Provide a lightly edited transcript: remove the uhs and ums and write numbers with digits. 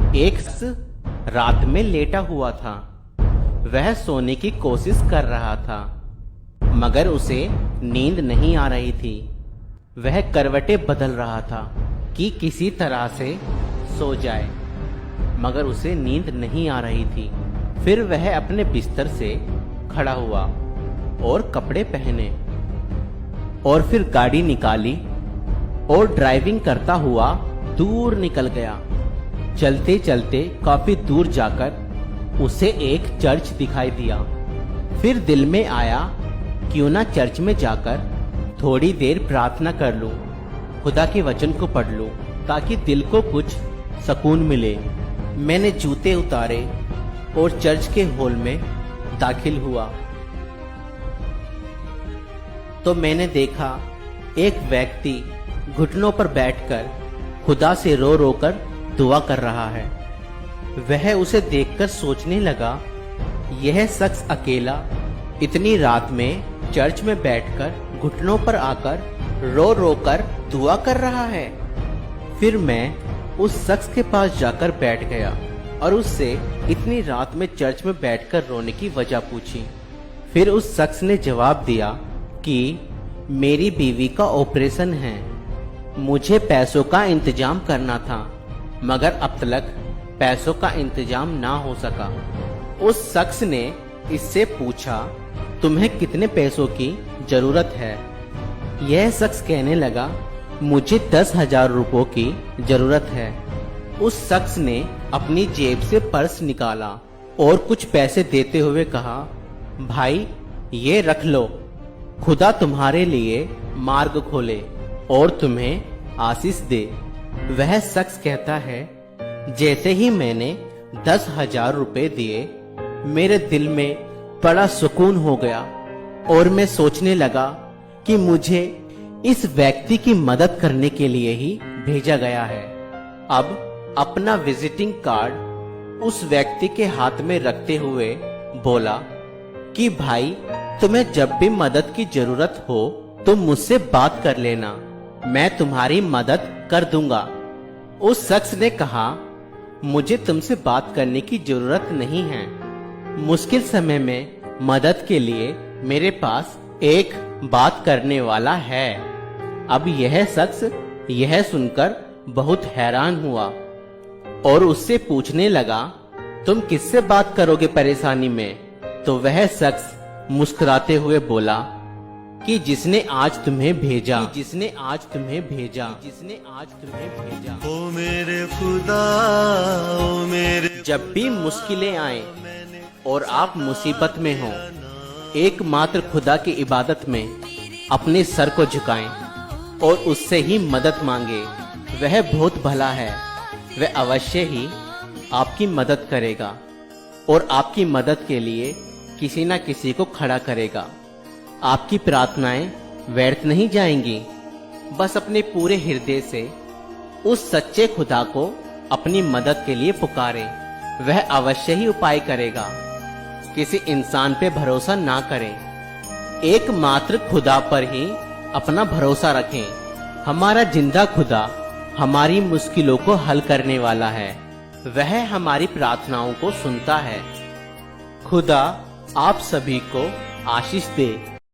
एक रात में लेटा हुआ था। वह सोने की कोशिश कर रहा था, मगर उसे नींद नहीं आ रही थी। वह करवटें बदल रहा था कि किसी तरह से सो जाए, मगर उसे नींद नहीं आ रही थी। फिर वह अपने बिस्तर से खड़ा हुआ और कपड़े पहने और फिर गाड़ी निकाली और ड्राइविंग करता हुआ दूर निकल गया। चलते चलते काफी दूर जाकर उसे एक चर्च दिखाई दिया। फिर दिल में आया, क्यों ना चर्च में जाकर थोड़ी देर प्रार्थना कर लूं, खुदा के वचन को पढ़ लूं, ताकि दिल को कुछ सुकून मिले। मैंने जूते उतारे और चर्च के हॉल में दाखिल हुआ तो मैंने देखा एक व्यक्ति घुटनों पर बैठकर खुदा से रो रो कर दुआ कर रहा है। वह उसे देखकर सोचने लगा, यह शख्स अकेला इतनी रात में चर्च में बैठकर घुटनों पर आकर रो रो कर दुआ कर रहा है। फिर मैं उस शख्स के पास जाकर बैठ गया और उससे इतनी रात में चर्च में बैठकर रोने की वजह पूछी। फिर उस शख्स ने जवाब दिया कि मेरी बीवी का ऑपरेशन है, मुझे पैसों का इंतजाम करना था, मगर अब तक पैसों का इंतजाम ना हो सका। उस शख्स ने इससे पूछा, तुम्हें कितने पैसों की जरूरत है? यह शख्स कहने लगा, मुझे 10,000 रुपयों की जरूरत है। उस शख्स ने अपनी जेब से पर्स निकाला और कुछ पैसे देते हुए कहा, भाई ये रख लो, खुदा तुम्हारे लिए मार्ग खोले और तुम्हें आशीष दे। वह शख्स कहता है, जैसे ही मैंने 10,000 रुपए दिए, मेरे दिल में बड़ा सुकून हो गया और मैं सोचने लगा कि मुझे इस व्यक्ति की मदद करने के लिए ही भेजा गया है। अब अपना विजिटिंग कार्ड उस व्यक्ति के हाथ में रखते हुए बोला कि भाई तुम्हें जब भी मदद की जरूरत हो तो मुझसे बात कर लेना, मैं तुम्हारी मदद कर दूंगा। उस शख्स ने कहा, मुझे तुमसे बात करने की जरूरत नहीं है, मुश्किल समय में मदद के लिए मेरे पास एक बात करने वाला है। अब यह शख्स यह सुनकर बहुत हैरान हुआ और उससे पूछने लगा, तुम किससे बात करोगे परेशानी में? तो वह शख्स मुस्कुराते हुए बोला कि जिसने आज तुम्हें भेजा, जिसने आज तुम्हें भेजा, जिसने आज तुम्हें भेजा। ओ मेरे खुदा, ओ मेरे जब भी मुश्किलें आए और आप मुसीबत में हो, एकमात्र खुदा की इबादत में अपने सर को झुकाएं और उससे ही मदद मांगे। वह बहुत भला है, वह अवश्य ही आपकी मदद करेगा और आपकी मदद के लिए किसी न किसी को खड़ा करेगा। आपकी प्रार्थनाएं व्यर्थ नहीं जाएंगी। बस अपने पूरे हृदय से उस सच्चे खुदा को अपनी मदद के लिए पुकारें, वह अवश्य ही उपाय करेगा। किसी इंसान पे भरोसा ना करें, एकमात्र खुदा पर ही अपना भरोसा रखें। हमारा जिंदा खुदा हमारी मुश्किलों को हल करने वाला है, वह हमारी प्रार्थनाओं को सुनता है। खुदा आप सभी को आशीष दे।